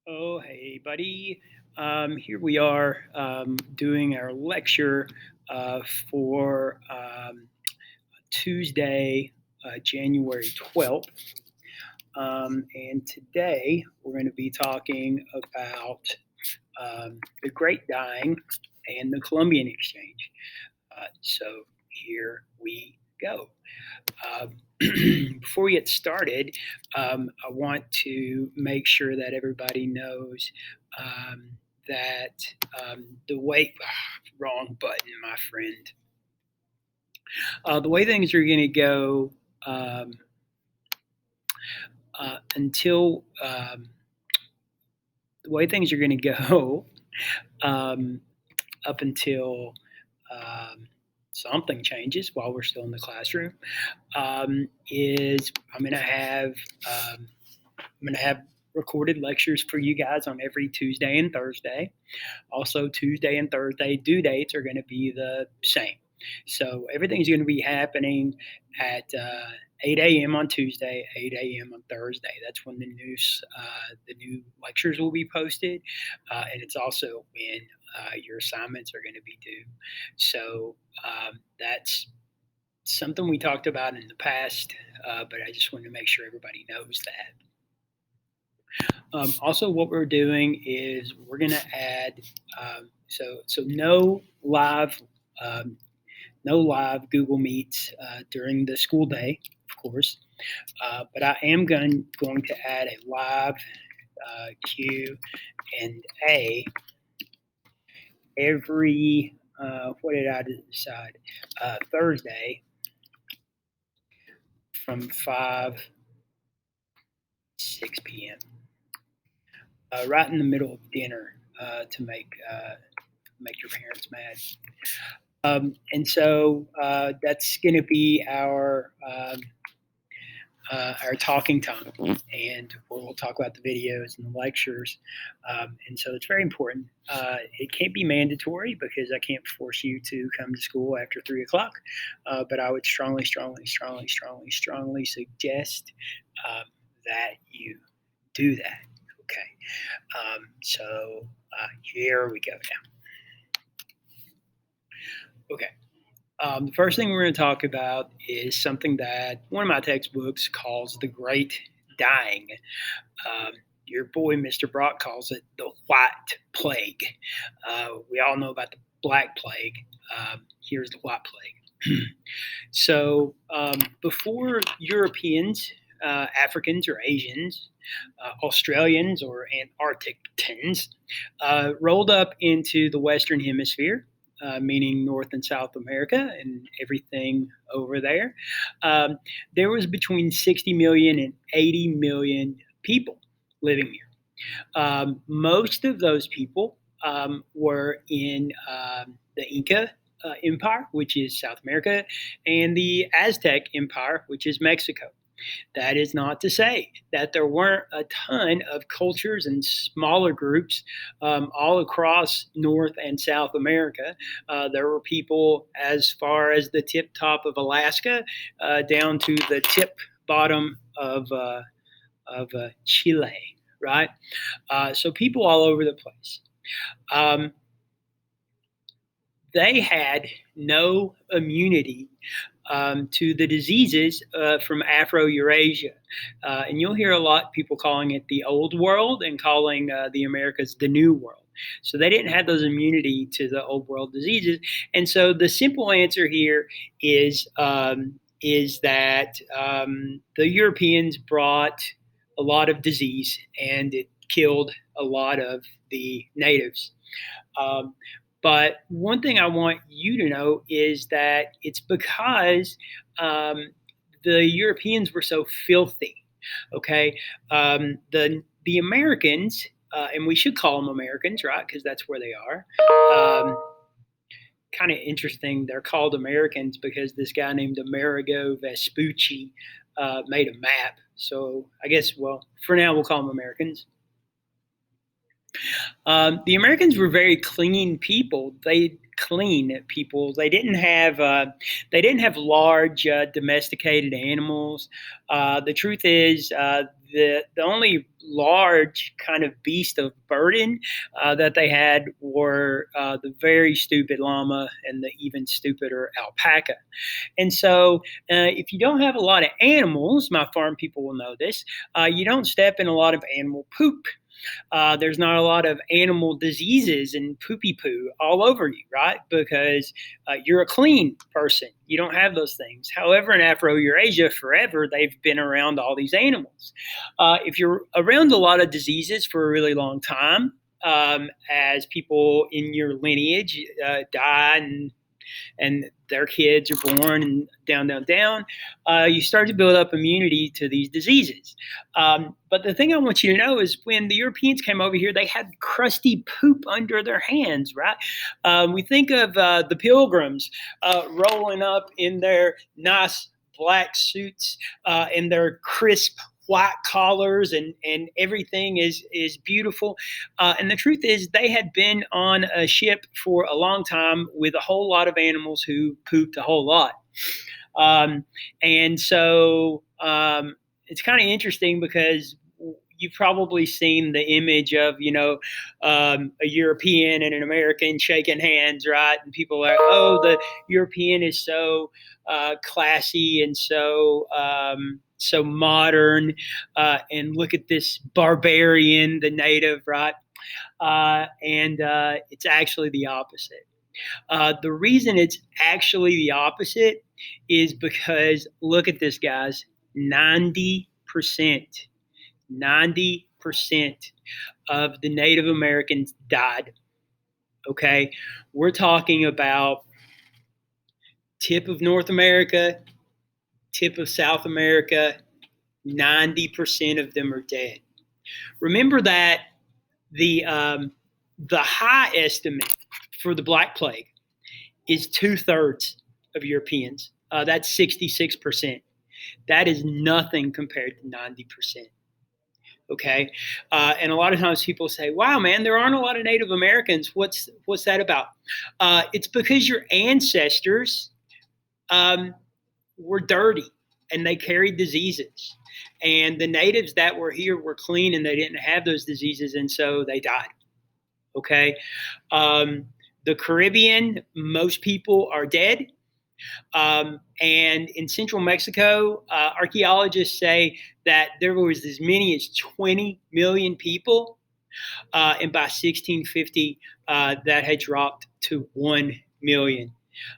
Oh, hey, buddy. Here we are doing our lecture uh, for Tuesday, January 12th. And today we're going to be talking about the Great Dying and the Columbian Exchange. So here we go. Uh, Before we get started, I want to make sure that everybody knows um, that the way, wrong button, my friend. The way things are going to go um, until the way things are going to go um, up until um, something changes while we're still in the classroom is I'm gonna have recorded lectures for you guys on every Tuesday and Thursday. Also, Tuesday and Thursday due dates are going to be the same. So everything's going to be happening at 8 a.m. on Tuesday, 8 a.m. on Thursday. That's when the new lectures will be posted, and it's also when your assignments are going to be due. So that's something we talked about in the past, but I just wanted to make sure everybody knows that. Also, what we're doing is we're going to add so um, no live Google Meets during the school day, of course, but I am going to add a live Q and A every what did I decide Thursday from 5 6 p.m. Right in the middle of dinner to make your parents mad. And so that's going to be our talking time, and we'll talk about the videos and the lectures. And so it's very important. It can't be mandatory because I can't force you to come to school after 3 o'clock. But I would strongly suggest that you do that. Okay. So here we go now. Okay. The first thing we're going to talk about is something that one of my textbooks calls the Great Dying. Um, your boy, Mr. Brock, calls it the White Plague. We all know about the Black Plague. Here's the White Plague. So, before Europeans, Africans or Asians, Australians or Antarcticans rolled up into the Western Hemisphere, meaning North and South America and everything over there. Um, there was between 60 million and 80 million people living here. Most of those people were in the Inca Empire, which is South America, and the Aztec Empire, which is Mexico. That is not to say that there weren't a ton of cultures and smaller groups all across North and South America. There were people as far as the tip top of Alaska down to the tip bottom of Chile, right? So people all over the place. Um, they had no immunity to the diseases from Afro-Eurasia. And you'll hear a lot of people calling it the old world and calling the Americas the new world. So they didn't have those immunity to the old world diseases. And so the simple answer here is that the Europeans brought a lot of disease and it killed a lot of the natives. Um, but one thing I want you to know is that it's because um, the Europeans were so filthy. Okay, the Americans, and we should call them Americans, right? Because that's where they are. Um, Kind of interesting. They're called Americans because this guy named Amerigo Vespucci made a map. So I guess, well, for now we'll call them Americans. The Americans were very clean people. They didn't have large domesticated animals. The truth is, the only large kind of beast of burden that they had were the very stupid llama and the even stupider alpaca. And so, if you don't have a lot of animals, my farm people will know this, you don't step in a lot of animal poop. There's not a lot of animal diseases and poopy poo all over you, right? Because you're a clean person. You don't have those things. However, in Afro Eurasia, forever, they've been around all these animals. If you're around a lot of diseases for a really long time, as people in your lineage die and their kids are born and down, down, down, you start to build up immunity to these diseases. But the thing I want you to know is when the Europeans came over here, they had crusty poop under their hands, right? We think of the pilgrims rolling up in their nice black suits in their crisp white collars and everything is beautiful. And the truth is, they had been on a ship for a long time with a whole lot of animals who pooped a whole lot. Um, and so it's kind of interesting because you've probably seen the image of a European and an American shaking hands, right? And people are like, oh, the European is so classy and so modern, and look at this barbarian, the native, right? And it's actually the opposite. The reason it's actually the opposite is because look at this, guys. 90%, 90% of the Native Americans died. Okay. We're talking about tip of North America, tip of South America. 90% of them are dead. Remember that the high estimate for the Black Plague is 2/3 of Europeans. That's 66%. That is nothing compared to 90%. Okay, and a lot of times people say, "Wow, man, there aren't a lot of Native Americans. What's that about?" It's because your ancestors um, were dirty and they carried diseases, and the natives that were here were clean and they didn't have those diseases, and so they died. Okay, um, the Caribbean, most people are dead. And in central Mexico, archaeologists say that there was as many as 20 million people. And by 1650, that had dropped to 1 million.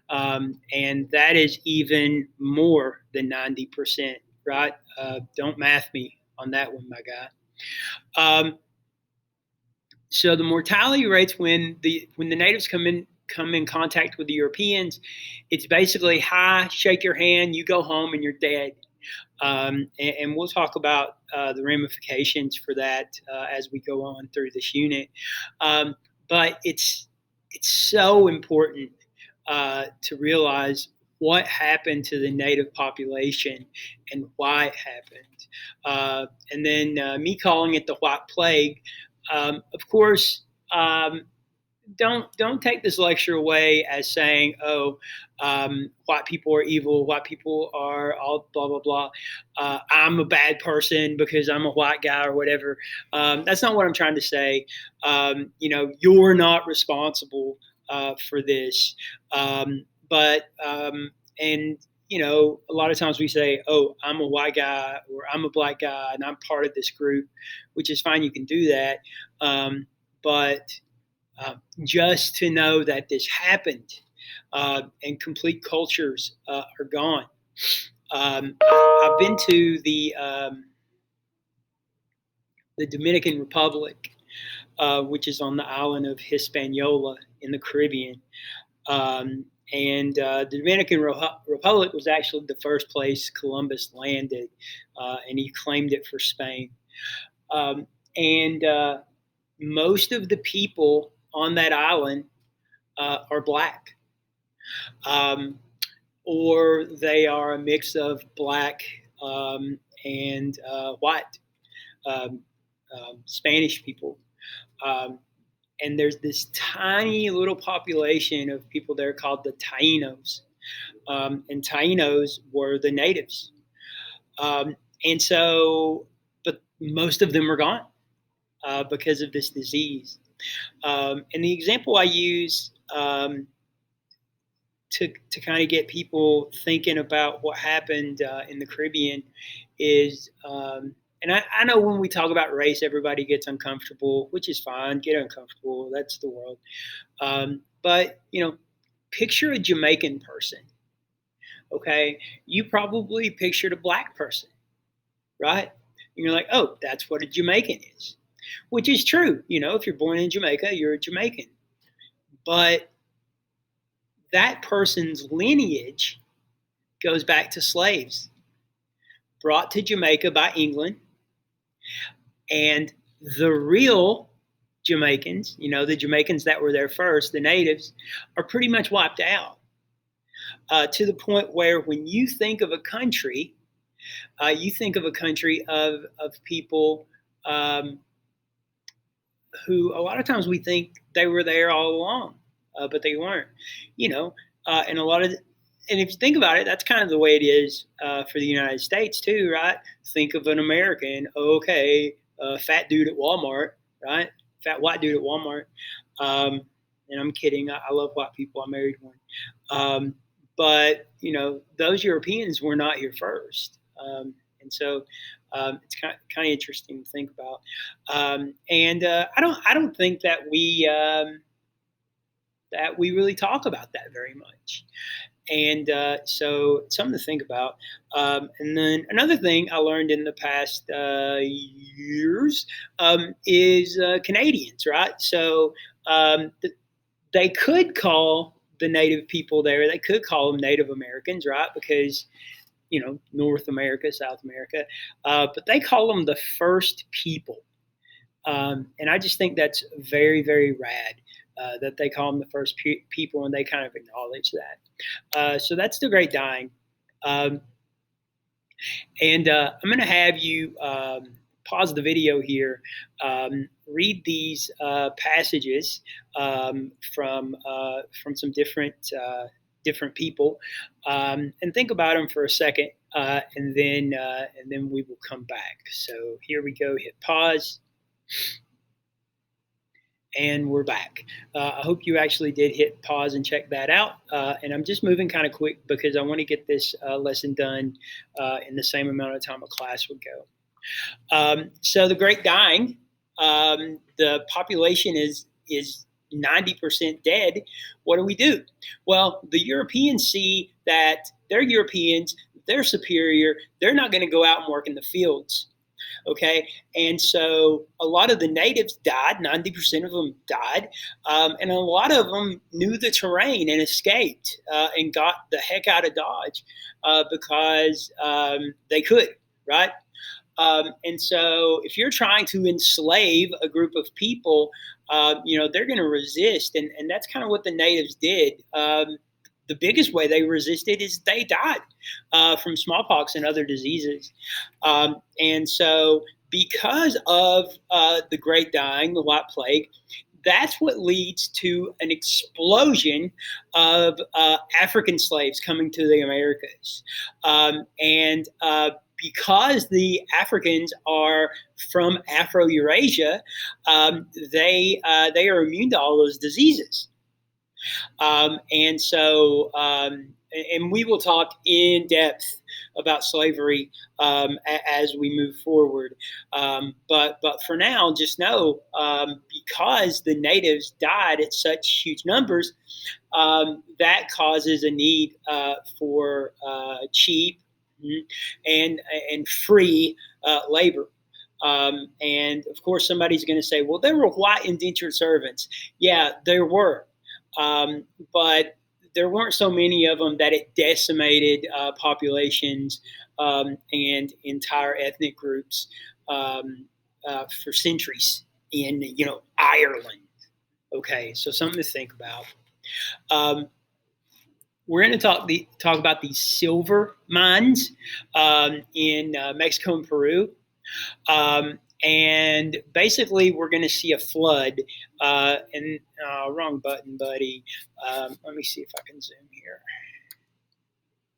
And that is even more than 90%, right? Don't math me on that one, my guy. So the mortality rates when the natives come in contact with the Europeans, it's basically hi, shake your hand, you go home, and you're dead. And we'll talk about the ramifications for that as we go on through this unit. But it's so important to realize what happened to the native population and why it happened. And then me calling it the White Plague. Of course, don't take this lecture away as saying, "Oh, white people are evil. White people are all blah blah blah. I'm a bad person because I'm a white guy or whatever." That's not what I'm trying to say. You're not responsible for this. But and a lot of times we say, "Oh, I'm a white guy or I'm a black guy and I'm part of this group," which is fine. You can do that, but just to know that this happened and complete cultures are gone. I've been to the Dominican Republic, which is on the island of Hispaniola in the Caribbean. And the Dominican Republic was actually the first place Columbus landed, and he claimed it for Spain. And most of the people on that island are black, or they are a mix of black and white, Spanish people. Um, and there's this tiny little population of people there called the Tainos, and Tainos were the natives, um, and so, but most of them are gone because of this disease. And the example I use to kind of get people thinking about what happened in the Caribbean is, and I know when we talk about race, everybody gets uncomfortable, which is fine. Get uncomfortable. That's the world. But picture a Jamaican person. Okay, you probably pictured a black person, right? And you're like, oh, that's what a Jamaican is, which is true. If you're born in Jamaica, you're a Jamaican. But that person's lineage goes back to slaves brought to Jamaica by England. And the real Jamaicans, the Jamaicans that were there first, the natives, are pretty much wiped out to the point where when you think of a country, you think of a country of people who a lot of times we think they were there all along, but they weren't. And a lot of, and if you think about it, that's kind of the way it is for the United States too, right? Think of an American, okay, fat dude at Walmart, right? Fat white dude at Walmart. And I'm kidding. I love white people. I married one. But those Europeans were not here first, and so it's kind of interesting to think about. And I don't think that we really talk about that very much. And so it's something to think about. And then another thing I learned in the past years is Canadians, right? So they could call the native people there, they could call them Native Americans, right? Because, North America, South America, but they call them the first people. And I just think that's very, very rad that they call them the first people and they kind of acknowledge that. So that's the Great Dying. And I'm going to have you pause the video here, read these passages from some different people, and think about them for a second, and then we will come back. So here we go. Hit pause. And we're back. I hope you actually did hit pause and check that out. And I'm just moving kind of quick because I want to get this lesson done in the same amount of time a class would go. So the Great Dying, the population is 90% dead. What do? Well, the Europeans see that they're Europeans, they're superior, they're not going to go out and work in the fields. Okay, and so a lot of the natives died, 90% of them died, and a lot of them knew the terrain and escaped and got the heck out of Dodge because they could, right? And so if you're trying to enslave a group of people, they're going to resist, and that's kind of what the natives did. The biggest way they resisted is they died from smallpox and other diseases. And so because of the Great Dying, the White Plague, that's what leads to an explosion of African slaves coming to the Americas. And because the Africans are from Afro-Eurasia, they are immune to all those diseases. And so, and we will talk in depth about slavery as we move forward. But for now, just know because the natives died at such huge numbers, that causes a need for cheap and free labor. And of course, somebody's going to say, well, there were white indentured servants. Yeah, there were. But there weren't so many of them that it decimated populations and entire ethnic groups for centuries in, Ireland. Okay, so something to think about. We're going to talk about these silver mines in Mexico and Peru. And basically, we're going to see a flood. Wrong button, buddy. Let me see if I can zoom here.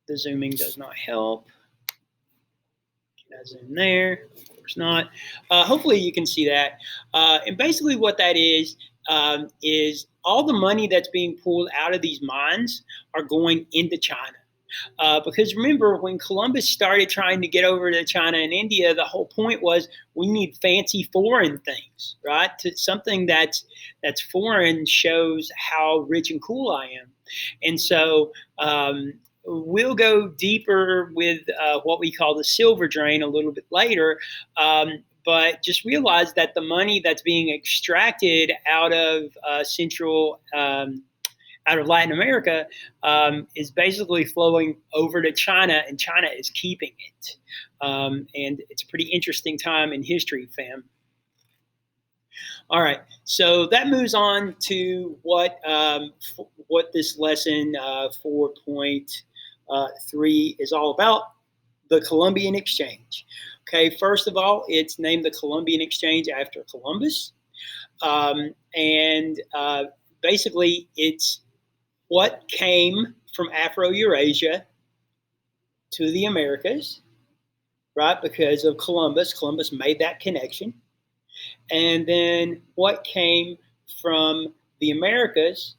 The zooming does not help. Can I zoom there? Of course not. Hopefully, you can see that. And basically, what that is all the money that's being pulled out of these mines are going into China. Because remember, when Columbus started trying to get over to China and India, the whole point was we need fancy foreign things, right? Something that's foreign shows how rich and cool I am, and so we'll go deeper with what we call the silver drain a little bit later. But just realize that the money that's being extracted out of Central out of Latin America is basically flowing over to China, and China is keeping it. And it's a pretty interesting time in history, fam. All right, so that moves on to what this lesson 4.3 is all about: the Columbian Exchange. Okay, first of all, it's named the Columbian Exchange after Columbus, and basically it's what came from Afro-Eurasia to the Americas, right? Because of Columbus. Columbus made that connection. And then what came from the Americas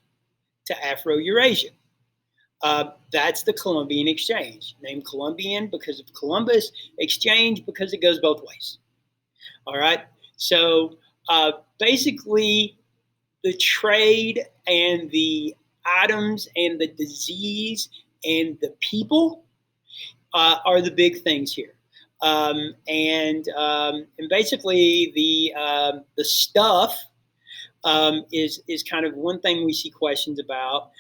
to Afro-Eurasia. That's the Columbian Exchange. Named Columbian because of Columbus, exchange because it goes both ways. All right. So basically, the trade and the items and the disease and the people are the big things here. And basically the stuff is kind of one thing we see questions about,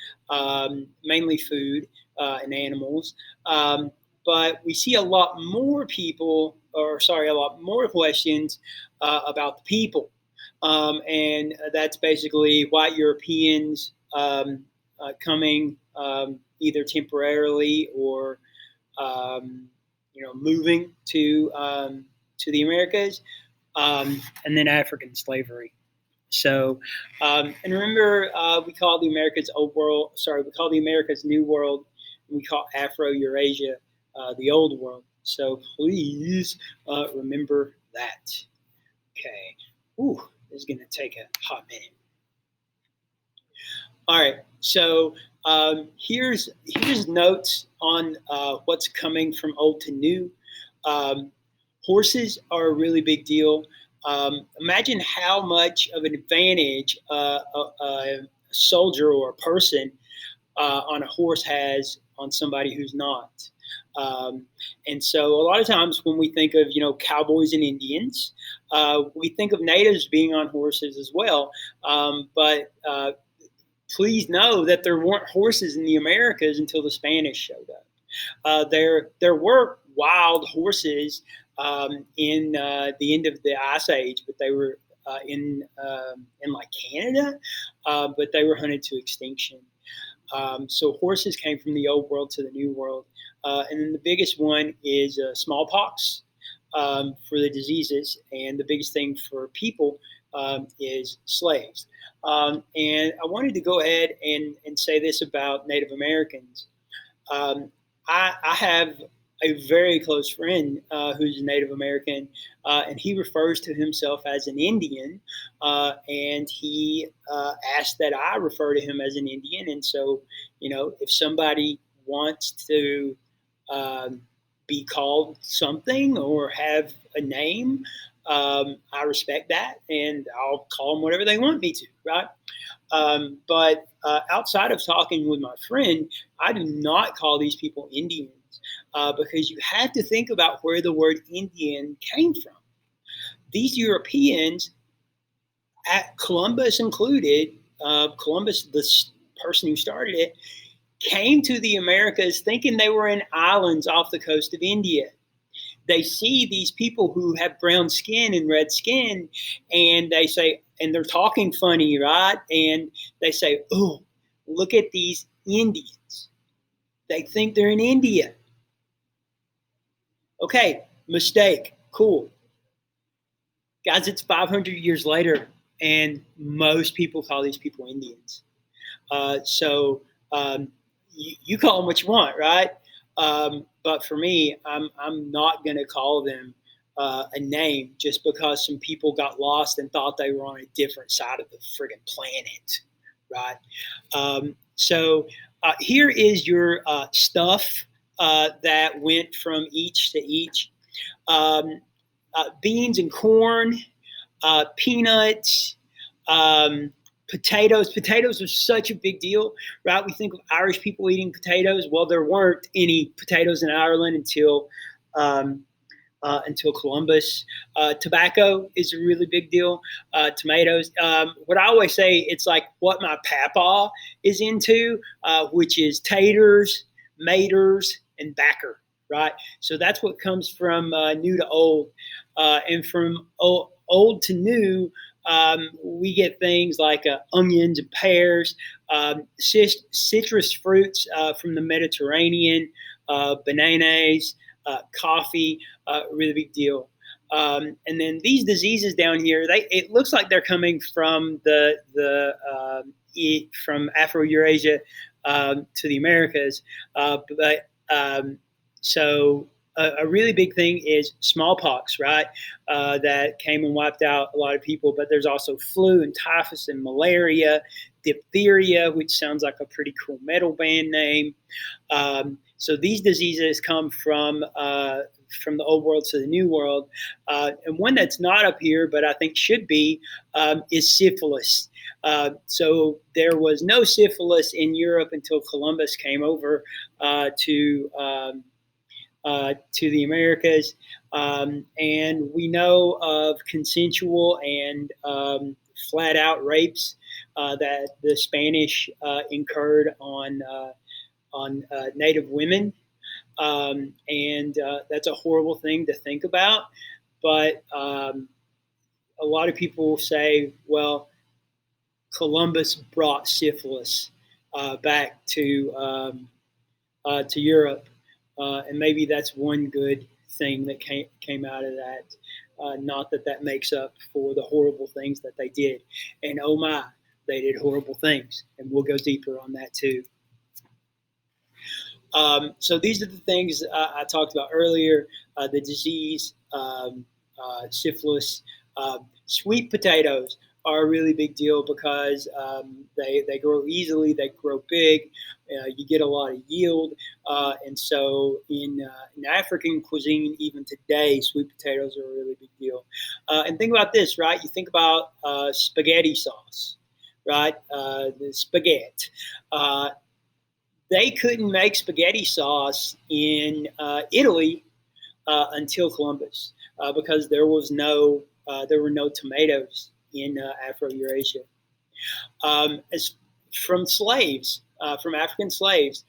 mainly food and animals. But we see a lot more questions about the people. And that's basically white Europeans coming either temporarily or moving to the Americas, and then African slavery. So, and remember, we call the Americas Old World. Sorry, we call the Americas New World, and we call Afro-Eurasia the Old World. So please remember that. Okay. Ooh, this is going to take a hot minute. All right. So here's notes on what's coming from old to new. Horses are a really big deal. Imagine how much of an advantage a soldier or a person on a horse has on somebody who's not. And so a lot of times when we think of, cowboys and Indians, we think of natives being on horses as well. But please know that there weren't horses in the Americas until the Spanish showed up. There were wild horses in the end of the Ice Age, but they were in like Canada, but they were hunted to extinction. So horses came from the old world to the new world. And then the biggest one is smallpox for the diseases. And the biggest thing for people is slaves. And I wanted to go ahead and say this about Native Americans. I have a very close friend who's a Native American, and he refers to himself as an Indian, and he asked that I refer to him as an Indian. And so, if somebody wants to be called something or have a name, I respect that, and I'll call them whatever they want me to, right? But outside of talking with my friend, I do not call these people Indians. Because you have to think about where the word Indian came from. These Europeans, at Columbus included, Columbus, the person who started it, came to the Americas thinking they were in islands off the coast of India. They see these people who have brown skin and red skin, and they say, and they're talking funny, right? And they say, "Oh, look at these Indians. They think they're in India." Okay, mistake. Cool. Guys, it's 500 years later, and most people call these people Indians. So you call them what you want, right? But for me, I'm not going to call them a name just because some people got lost and thought they were on a different side of the friggin' planet, right? So here is your stuff that went from each to each. Um, Beans and corn, peanuts, um, potatoes. Potatoes was such a big deal, right? We think of Irish people eating potatoes. Well, there weren't any potatoes in Ireland um, until Columbus. Tobacco is a really big deal. Tomatoes. What I always say, it's like what my papa is into, which is taters, maters, and backer. Right. So that's what comes from new to old, and from old to new. We get things like onions and pears, citrus fruits from the Mediterranean, bananas, coffee, really big deal. And then these diseases down here, it looks like they're coming from from Afro-Eurasia to the Americas, but so a really big thing is smallpox, right? That came and wiped out a lot of people. But there's also flu and typhus and malaria, diphtheria, which sounds like a pretty cool metal band name. So these diseases come from the old world to the new world. And one that's not up here, but I think should be, is syphilis. So there was no syphilis in Europe until Columbus came over to the Americas. And we know of consensual and flat out rapes that the Spanish incurred on Native women. And that's a horrible thing to think about. But a lot of people say, well, Columbus brought syphilis back to Europe. And maybe that's one good thing that came out of that. Not that that makes up for the horrible things that they did. And oh my, they did horrible things. And we'll go deeper on that too. So these are the things I talked about earlier, the disease, syphilis. Sweet potatoes are a really big deal because they grow easily, they grow big, you get a lot of yield. And so in African cuisine, even today, sweet potatoes are a really big deal. And think about this, right? You think about spaghetti sauce, right? The spaghetti. They couldn't make spaghetti sauce in Italy until Columbus because there were no tomatoes in Afro-Eurasia. As from slaves, from African slaves,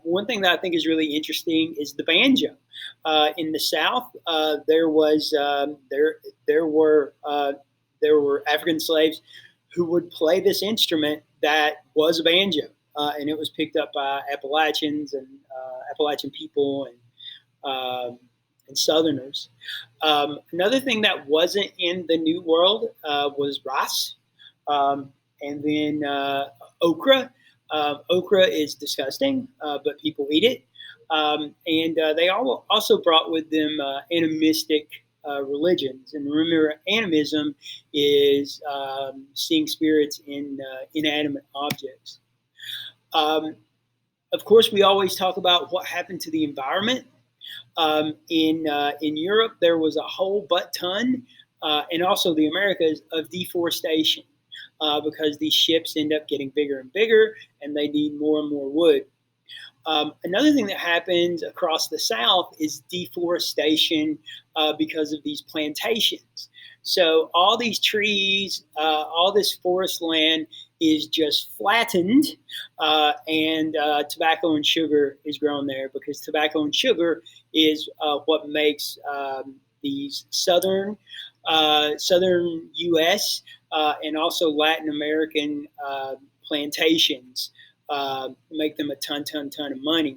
one thing that I think is really interesting is the banjo. In the South, there were African slaves who would play this instrument that was a banjo. And it was picked up by Appalachians and Appalachian people and Southerners. Another thing that wasn't in the New World was rice, and then okra. Okra is disgusting, but people eat it. And they also brought with them animistic religions. And remember, animism is seeing spirits in inanimate objects. Of course, we always talk about what happened to the environment. In Europe, there was a whole butt ton, and also the Americas, of deforestation because these ships end up getting bigger and bigger, and they need more and more wood. Another thing that happens across the South is deforestation because of these plantations. So all these trees, all this forest land is just flattened, and tobacco and sugar is grown there because tobacco and sugar is what makes these southern U.S. And also Latin American plantations make them a ton of money.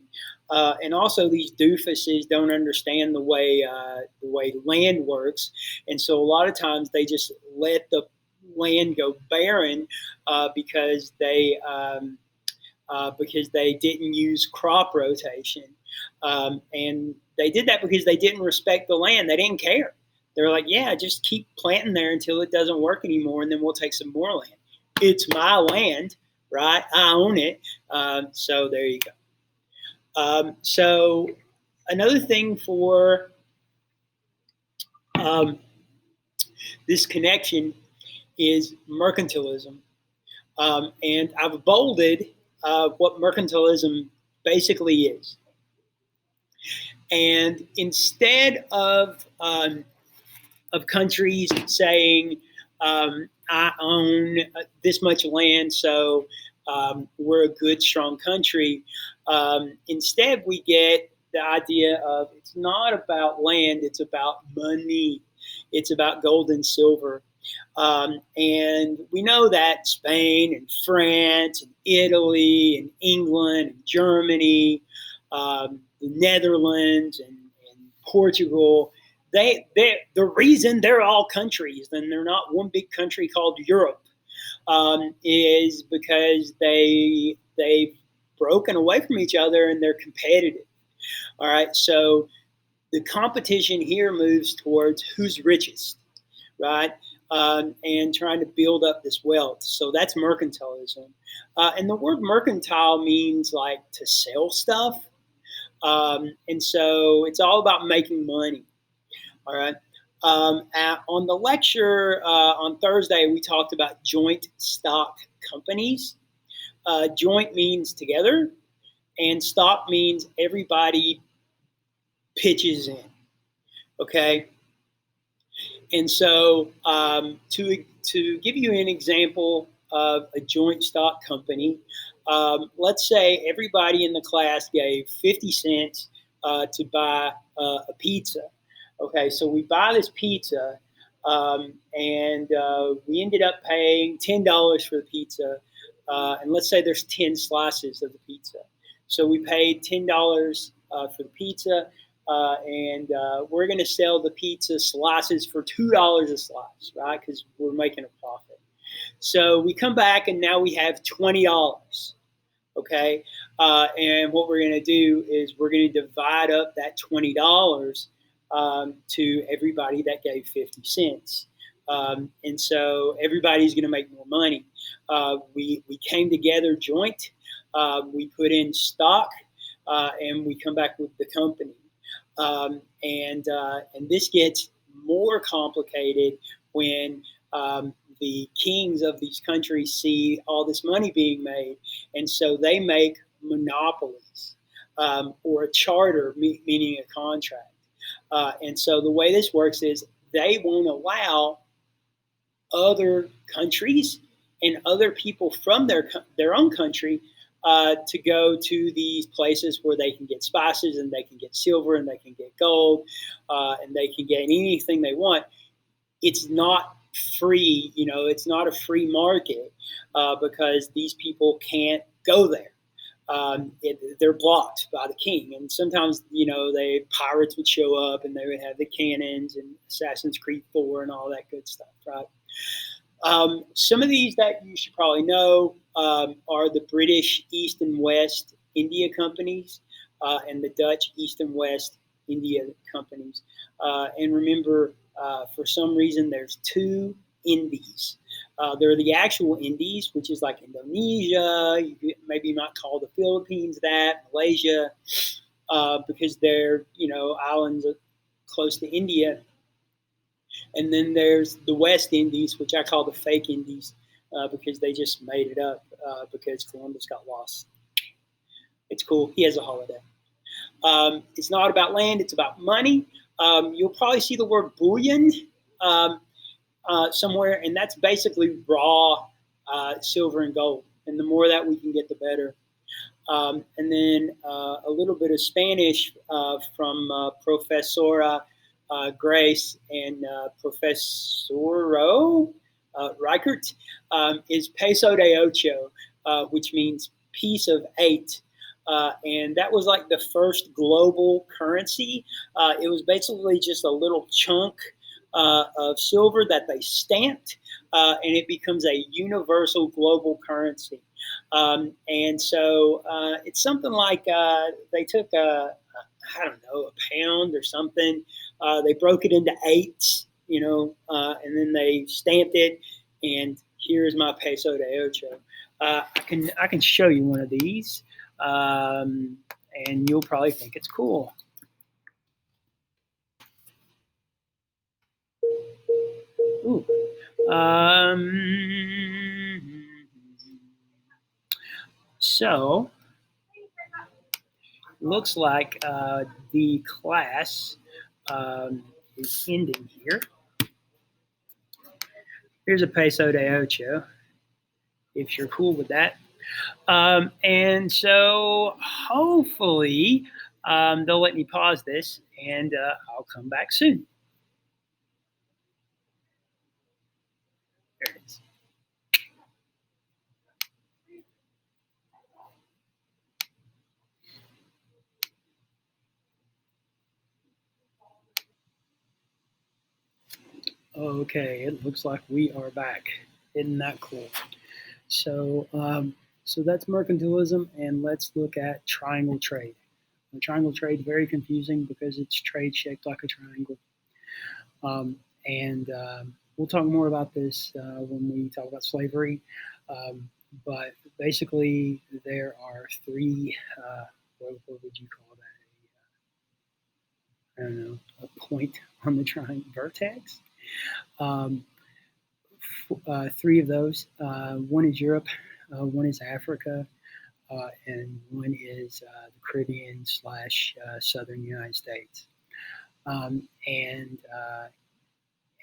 And also, these doofuses don't understand the way land works, and so a lot of times they just let the land go barren because they didn't use crop rotation, and they did that because they didn't respect the land. They didn't care. They're like, yeah, just keep planting there until it doesn't work anymore, and then we'll take some more land. It's my land, right? I own it. So there you go. So another thing for this connection is mercantilism. And I've bolded what mercantilism basically is. And instead of countries saying, I own this much land, so we're a good, strong country. Instead, we get the idea of it's not about land, it's about money. It's about gold and silver. And we know that Spain and France and Italy and England and Germany, the Netherlands and Portugal, the reason they're all countries and they're not one big country called Europe is because they've broken away from each other and they're competitive. All right, so the competition here moves towards who's richest, right? And trying to build up this wealth. So that's mercantilism. And the word mercantile means like to sell stuff. And so it's all about making money. All right. On the lecture on Thursday, we talked about joint stock companies. Joint means together, and stock means everybody pitches in. Okay. And so to give you an example of a joint stock company, let's say everybody in the class gave 50 cents to buy a pizza. Okay, so we buy this pizza, and we ended up paying $10 for the pizza. And let's say there's 10 slices of the pizza. So we paid $10 for the pizza. And we're going to sell the pizza slices for $2 a slice, right? Because we're making a profit. So we come back and now we have $20, okay? And what we're going to do is we're going to divide up that $20 to everybody that gave 50 cents. And so everybody's going to make more money. We came together joint. We put in stock, and we come back with the company. And this gets more complicated when the kings of these countries see all this money being made, and so they make monopolies or a charter, meaning a contract. And so the way this works is they won't allow other countries and other people from their own country to go to these places where they can get spices and they can get silver and they can get gold and they can get anything they want. It's not free, it's not a free market because these people can't go there. They're blocked by the king, and sometimes pirates would show up and they would have the cannons and Assassin's Creed 4 and all that good stuff, right? Some of these that you should probably know are the British East and West India companies and the Dutch East and West India companies. And remember, for some reason, there's two Indies. There are the actual Indies, which is like Indonesia. You might call the Philippines that, Malaysia, because they're islands close to India. And then there's the West Indies, which I call the fake Indies, because they just made it up because Columbus got lost. It's cool. He has a holiday. It's not about land. It's about money. You'll probably see the word bullion somewhere, and that's basically raw silver and gold. And the more that we can get, the better. And then a little bit of Spanish from Professora Grace and Professoro Reichert is peso de ocho, which means piece of 8. and that was like the first global currency. It was basically just a little chunk of silver that they stamped, and it becomes a universal global currency. And so it's something like they took I don't know, a pound or something. They broke it into eighths, and then they stamped it. And here's my peso de ocho. I can show you one of these, and you'll probably think it's cool. Ooh. So looks like the class is ending here. Here's a peso de ocho, if you're cool with that. And so hopefully they'll let me pause this, and I'll come back soon. There it is. Okay, it looks like we are back. Isn't that cool? So, so that's mercantilism, and let's look at triangle trade. The triangle trade is very confusing because it's trade shaped like a triangle, and we'll talk more about this when we talk about slavery. Um, but basically, there are three. What would you call that? I don't know. A point on the triangle vertex. Um, three of those. One is Europe, one is Africa, and one is the Caribbean slash Southern United States. Um, and uh,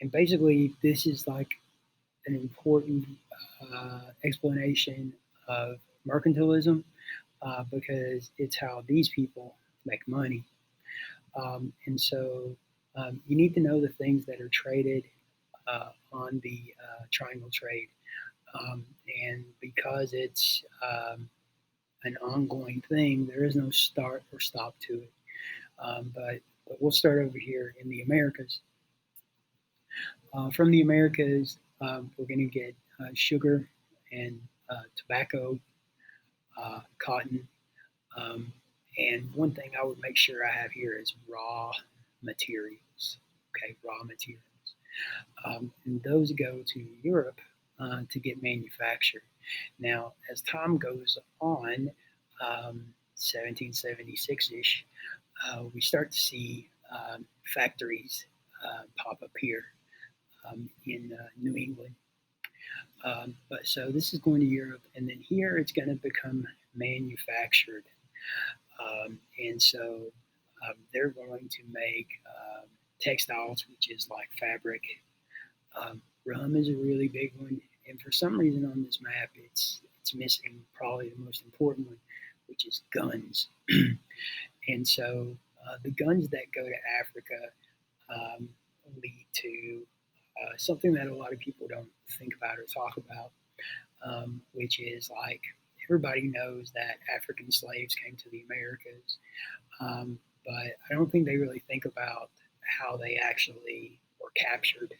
and basically, this is like an important explanation of mercantilism because it's how these people make money. And so you need to know the things that are traded on the triangle trade. And because it's an ongoing thing, there is no start or stop to it. But we'll start over here in the Americas. From the Americas, we're going to get sugar and tobacco, cotton, um, and one thing I would make sure I have here is raw materials. Okay, raw materials. And those go to Europe to get manufactured. Now, as time goes on, 1776 ish, we start to see factories pop up here in New England. But so this is going to Europe, and then here it's going to become manufactured. And so they're going to make textiles, which is like fabric. Rum is a really big one, and for some reason on this map, it's missing probably the most important one, which is guns. And so the guns that go to Africa um, lead to something that a lot of people don't think about or talk about, which is like everybody knows that African slaves came to the Americas, but I don't think they really think about how they actually were captured.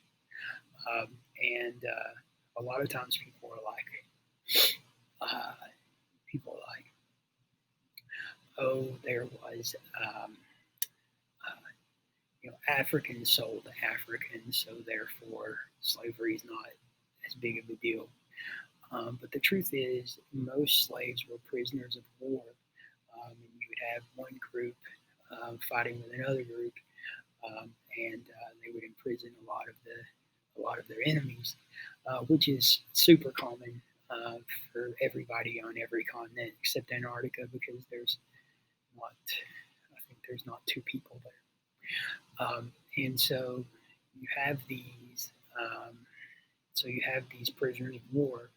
Um, and a lot of times uh, people are like, oh, there was, Africans sold to Africans, so therefore slavery is not as big of a deal. But the truth is, most slaves were prisoners of war, and you would have one group fighting with another group, and they would imprison a lot of their enemies, which is super common for everybody on every continent except Antarctica because not I think there's not two people there, and so you have these um, you have these prisoners of war,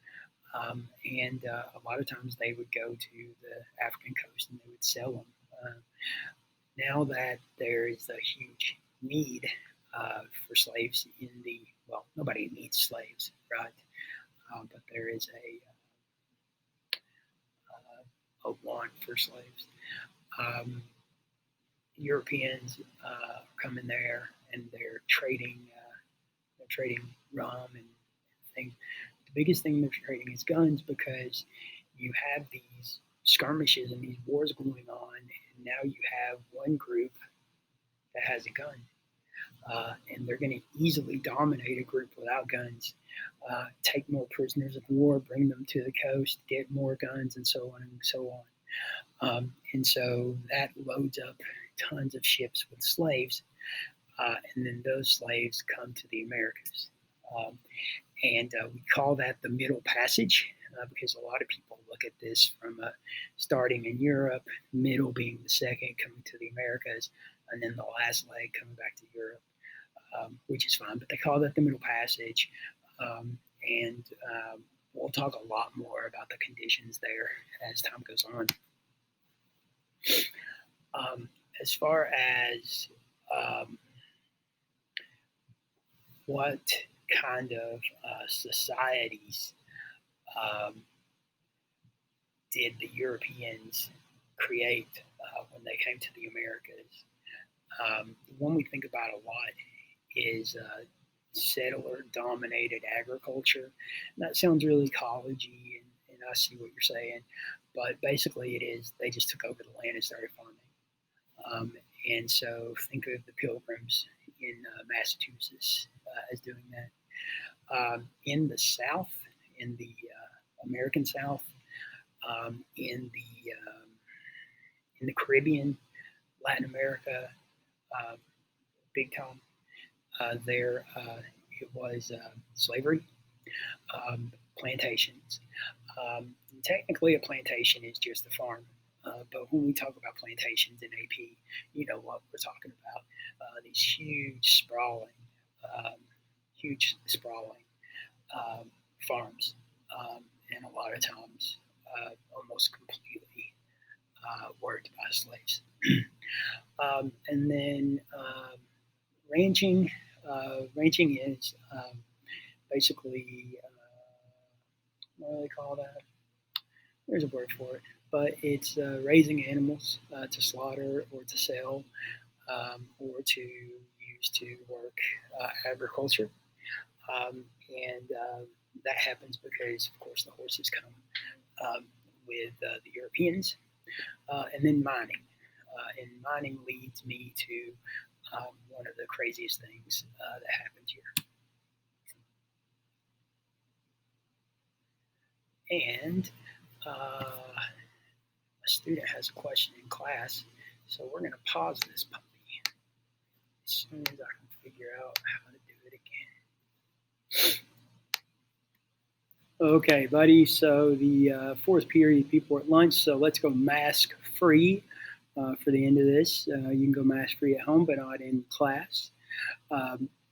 and a lot of times they would go to the African coast and they would sell them. Uh, Now that there is a huge need for slaves in the nobody needs slaves, right? But there is want for slaves. Um, Europeans are coming there and they're trading rum and things. The biggest thing they're trading is guns because you have these skirmishes and these wars going on, and now you have one group that has a gun, and they're going to easily dominate a group without guns, take more prisoners of war, bring them to the coast, get more guns, and so on and so on. And so that loads up tons of ships with slaves, and then those slaves come to the Americas. Um, and we call that the Middle Passage because a lot of people look at this from starting in Europe, middle being the second, coming to the Americas, and then the last leg coming back to Europe, which is fine. But they call that the Middle Passage, and we'll talk a lot more about the conditions there as time goes on. As far as what kind of societies um, did the Europeans create when they came to the Americas? The one we think about a lot is settler dominated agriculture. And that sounds really collegey, and I see what you're saying, but basically it is they just took over the land and started farming. Um, and so think of the Pilgrims in Massachusetts as doing that. In the South, in the American South, um, in the um, in the Caribbean, Latin America, uh, big time. There, it was slavery, plantations. Technically, a plantation is just a farm. But when we talk about plantations in AP, you know what we're talking about. These um, huge sprawling um, farms, and a lot of times almost completely worked by slaves. And then ranching. Ranching is basically what do they call that? There's a word for it, but it's raising animals to slaughter or to sell or to use to work agriculture. And that happens because, of course, the horses come with the Europeans. And then mining. And mining leads me to one of the craziest things that happens here. And a student has a question in class, so we're going to pause this puppy as soon as I can figure out how to do it again. Okay, buddy. So the fourth period, people are at lunch. So let's go mask free for the end of this. You can go mask free at home, but not in class.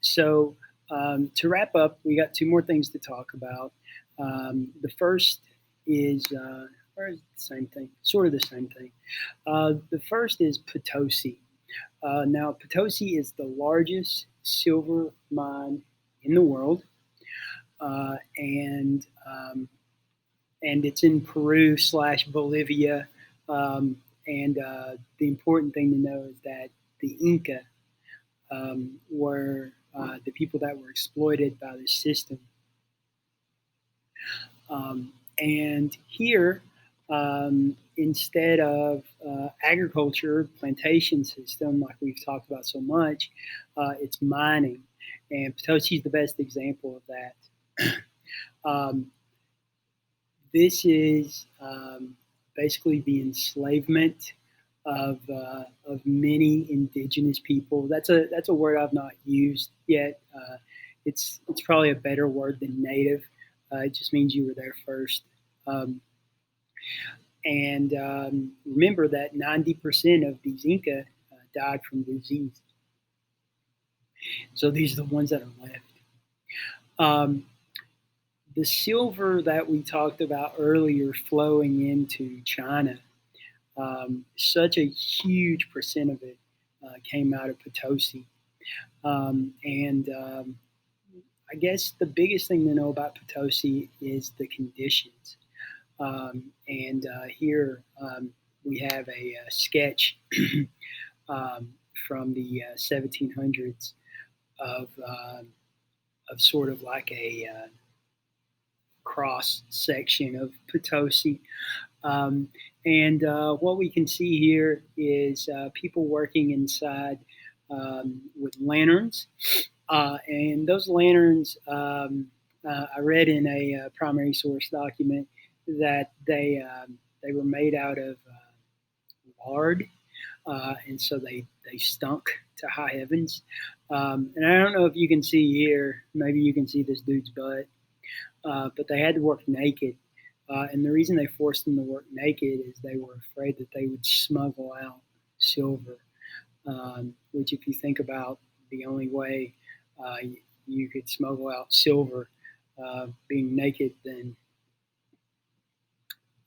So to wrap up, we got two more things to talk about. The first is, or is the same thing, sort of the same thing. The first is Potosi. Now, Potosi is the largest silver mine in the world, uh, and um, and it's in Peru slash Bolivia. And the important thing to know is that the Inca were the people that were exploited by the system. And here, instead of agriculture, plantation system, like we've talked about so much, it's mining. And Potosi is the best example of that. um, this is basically the enslavement of many indigenous people. That's a word I've not used yet. It's probably a better word than native. It just means you were there first. Um, and remember that 90% of these Inca died from disease. So these are the ones that are left. Um, the silver that we talked about earlier flowing into China, such a huge percent of it came out of Potosi. And I guess the biggest thing to know about Potosi is the conditions. And here we have a sketch from the 1700s of, of sort of like a cross section of Potosi. Um, and what we can see here is people working inside with lanterns. And those lanterns, I read in a primary source document that they were made out of lard, and so they stunk to high heavens. And I don't know if you can see here, maybe you can see this dude's butt, but they had to work naked. And the reason they forced them to work naked is they were afraid that they would smuggle out silver, which, if you think about the only way you could smuggle out silver being naked, then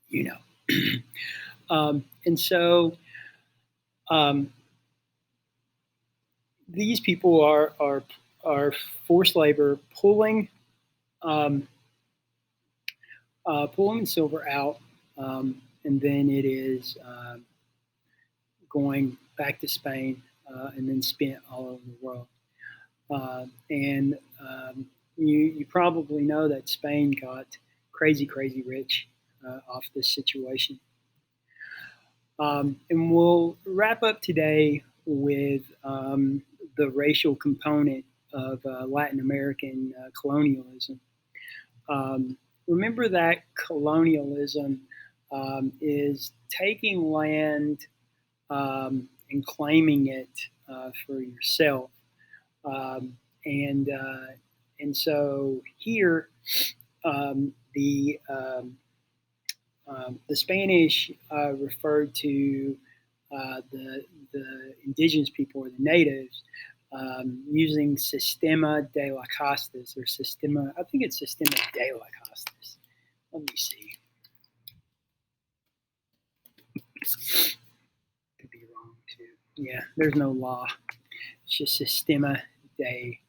you know. And so um, these people are forced labor um, pulling silver out, and then it is going back to Spain and then spent all over the world. And you probably know that Spain got crazy rich off this situation. And we'll wrap up today with the racial component of Latin American colonialism. Remember that colonialism is taking land and claiming it for yourself. Um, and so here, the Spanish referred to the indigenous people or the natives using Sistema de la Costas or Sistema. I think it's Sistema de la Costas. Let me see. Could be wrong too. Yeah, there's no law. It's just Sistema de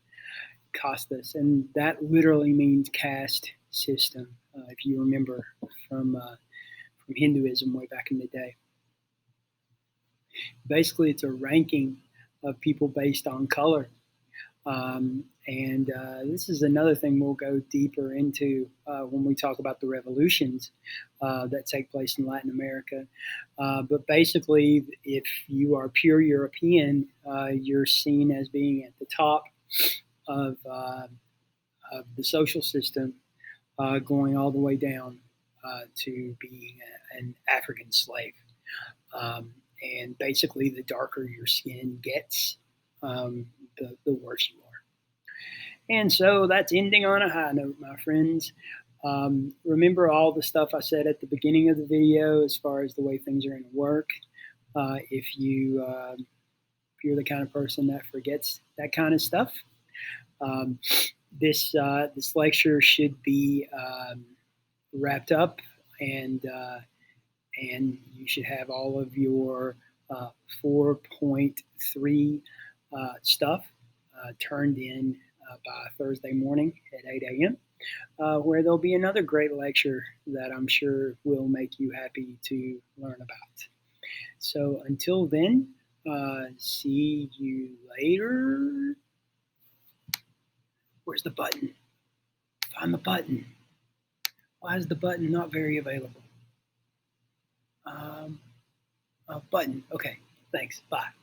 Costas, and that literally means caste system. If you remember from Hinduism way back in the day. Basically, it's a ranking of people based on color. And this is another thing we'll go deeper into when we talk about the revolutions that take place in Latin America. But basically, if you are pure European, you're seen as being at the top of, of the social system, going all the way down to being an African slave. Um, and basically, the darker your skin gets, the worse you are. And so that's ending on a high note, my friends. Remember all the stuff I said at the beginning of the video as far as the way things are going to work. If you're the kind of person that forgets that kind of stuff, um, this lecture should be wrapped up, and you should have all of your 4.3 stuff turned in by Thursday morning at 8 a.m., where there'll be another great lecture that I'm sure will make you happy to learn about. So until then, see you later. Where's the button? Find the button. Why is the button not very available? Button. Okay, thanks. Bye.